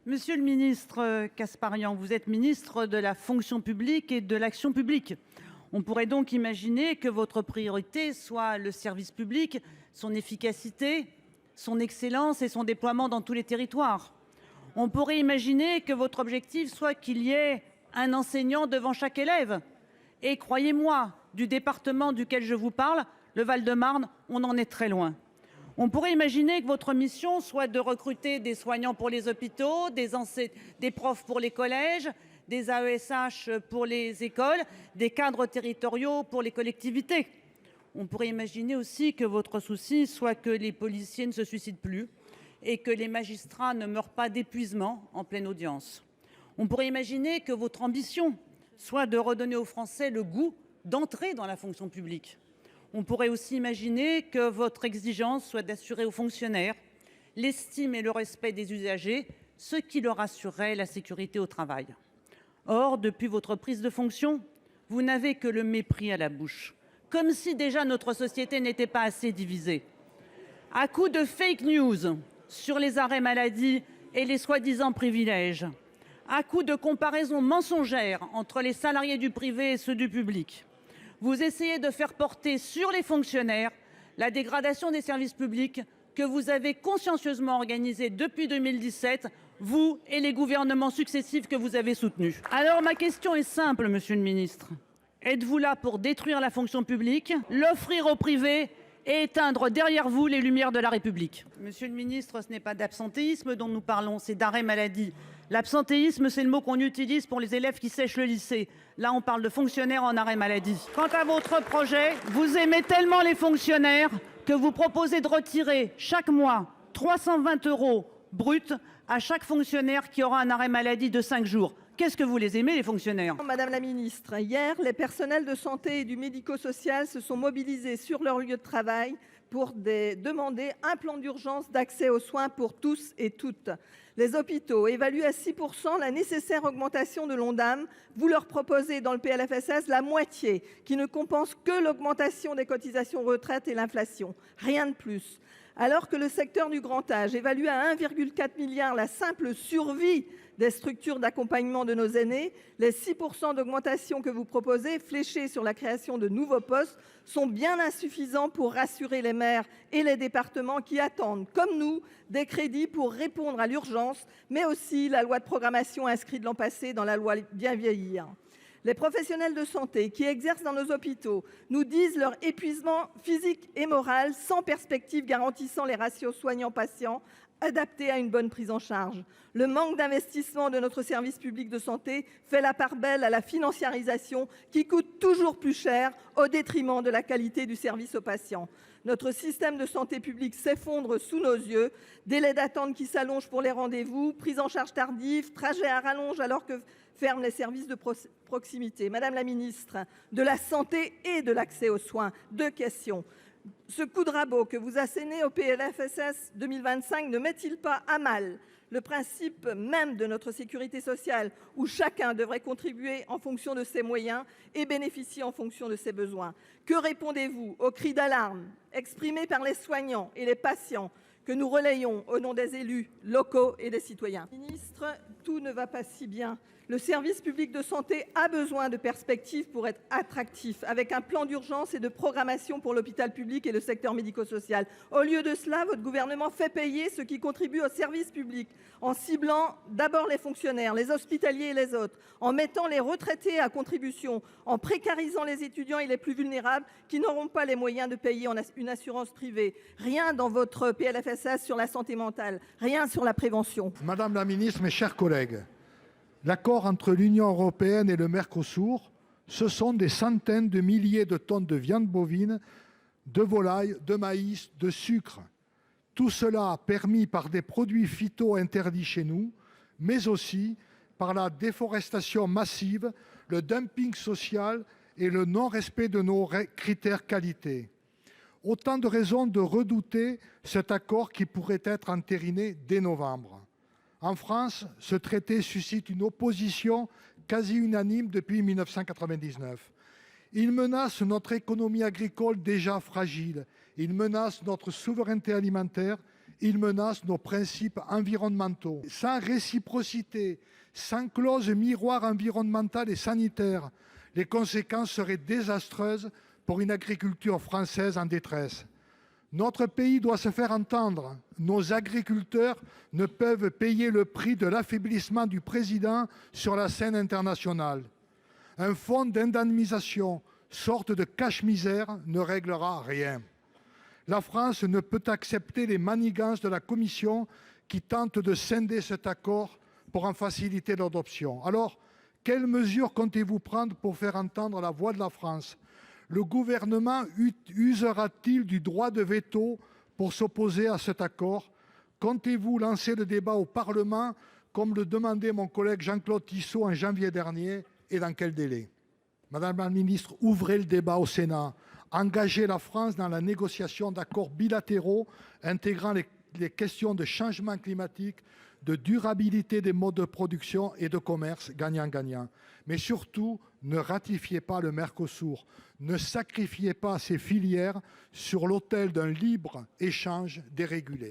Monsieur le ministre Kasbarian, vous êtes ministre de la fonction publique et de l'action publique. On pourrait donc imaginer que votre priorité soit le service public, son efficacité, son excellence et son déploiement dans tous les territoires. On pourrait imaginer que votre objectif soit qu'il y ait un enseignant devant chaque élève. Et croyez-moi, du département duquel je vous parle, le Val-de-Marne, on en est très loin. On pourrait imaginer que votre mission soit de recruter des soignants pour les hôpitaux, des profs pour les collèges, des AESH pour les écoles, des cadres territoriaux pour les collectivités. On pourrait imaginer aussi que votre souci soit que les policiers ne se suicident plus et que les magistrats ne meurent pas d'épuisement en pleine audience. On pourrait imaginer que votre ambition soit de redonner aux Français le goût d'entrer dans la fonction publique. On pourrait aussi imaginer que votre exigence soit d'assurer aux fonctionnaires l'estime et le respect des usagers, ce qui leur assurerait la sécurité au travail. Or, depuis votre prise de fonction, vous n'avez que le mépris à la bouche, comme si déjà notre société n'était pas assez divisée. À coups de fake news sur les arrêts maladie et les soi-disant privilèges, à coups de comparaisons mensongères entre les salariés du privé et ceux du public, vous essayez de faire porter sur les fonctionnaires la dégradation des services publics que vous avez consciencieusement organisée depuis 2017, vous et les gouvernements successifs que vous avez soutenus. Alors ma question est simple, monsieur le ministre. Êtes-vous là pour détruire la fonction publique, l'offrir au privé et éteindre derrière vous les lumières de la République? Monsieur le ministre, ce n'est pas d'absentéisme dont nous parlons, c'est d'arrêt maladie. L'absentéisme, c'est le mot qu'on utilise pour les élèves qui sèchent le lycée. Là, on parle de fonctionnaires en arrêt maladie. Quant à votre projet, vous aimez tellement les fonctionnaires que vous proposez de retirer chaque mois 320 € bruts à chaque fonctionnaire qui aura un arrêt maladie de 5 jours. Qu'est-ce que vous les aimez, les fonctionnaires? Madame la ministre, hier, les personnels de santé et du médico-social se sont mobilisés sur leur lieu de travail pour demander un plan d'urgence d'accès aux soins pour tous et toutes. Les hôpitaux évaluent à 6 % la nécessaire augmentation de l'Ondam. Vous leur proposez dans le PLFSS la moitié, qui ne compense que l'augmentation des cotisations retraite et l'inflation. Rien de plus. Alors que le secteur du grand âge évalue à 1,4 milliard la simple survie des structures d'accompagnement de nos aînés, les 6 % d'augmentation que vous proposez, fléchés sur la création de nouveaux postes, sont bien insuffisants pour rassurer les maires et les départements qui attendent, comme nous, des crédits pour répondre à l'urgence, mais aussi la loi de programmation inscrite l'an passé dans la loi Bien vieillir. Les professionnels de santé qui exercent dans nos hôpitaux nous disent leur épuisement physique et moral sans perspective garantissant les ratios soignants-patients adaptés à une bonne prise en charge. Le manque d'investissement de notre service public de santé fait la part belle à la financiarisation qui coûte toujours plus cher au détriment de la qualité du service aux patients. Notre système de santé publique s'effondre sous nos yeux. Délais d'attente qui s'allongent pour les rendez-vous, prise en charge tardive, trajets à rallonge alors que ferment les services de proximité. Madame la ministre de la Santé et de l'accès aux soins, 2 questions. Ce coup de rabot que vous assénez au PLFSS 2025 ne met-il pas à mal le principe même de notre sécurité sociale, où chacun devrait contribuer en fonction de ses moyens et bénéficier en fonction de ses besoins? Que répondez-vous aux cris d'alarme exprimés par les soignants et les patients que nous relayons au nom des élus locaux et des citoyens? Ministre, tout ne va pas si bien. Le service public de santé a besoin de perspectives pour être attractif, avec un plan d'urgence et de programmation pour l'hôpital public et le secteur médico-social. Au lieu de cela, votre gouvernement fait payer ceux qui contribuent au service public, en ciblant d'abord les fonctionnaires, les hospitaliers et les autres, en mettant les retraités à contribution, en précarisant les étudiants et les plus vulnérables qui n'auront pas les moyens de payer une assurance privée. Rien dans votre PLFSS sur la santé mentale, rien sur la prévention. Madame la ministre, mes chers collègues, l'accord entre l'Union européenne et le Mercosur, ce sont des centaines de milliers de tonnes de viande bovine, de volaille, de maïs, de sucre. Tout cela permis par des produits phyto interdits chez nous, mais aussi par la déforestation massive, le dumping social et le non-respect de nos critères qualité. Autant de raisons de redouter cet accord qui pourrait être entériné dès novembre. En France, ce traité suscite une opposition quasi unanime depuis 1999. Il menace notre économie agricole déjà fragile, il menace notre souveraineté alimentaire Il menace nos principes environnementaux. Sans réciprocité, sans clause miroir environnementale et sanitaire, les conséquences seraient désastreuses pour une agriculture française en détresse. Notre pays doit se faire entendre. Nos agriculteurs ne peuvent payer le prix de l'affaiblissement du président sur la scène internationale. Un fonds d'indemnisation, sorte de cache-misère, ne réglera rien. La France ne peut accepter les manigances de la Commission qui tente de scinder cet accord pour en faciliter l'adoption. Alors, quelles mesures comptez-vous prendre pour faire entendre la voix de la France ? Le gouvernement usera-t-il du droit de veto pour s'opposer à cet accord ? Comptez-vous lancer le débat au Parlement, comme le demandait mon collègue Jean-Claude Tissot en janvier dernier, et dans quel délai ? Madame la ministre, ouvrez le débat au Sénat. Engagez la France dans la négociation d'accords bilatéraux intégrant les questions de changement climatique, de durabilité des modes de production et de commerce gagnant-gagnant. Mais surtout, ne ratifiez pas le Mercosur. Ne sacrifiez pas ces filières sur l'autel d'un libre-échange dérégulé.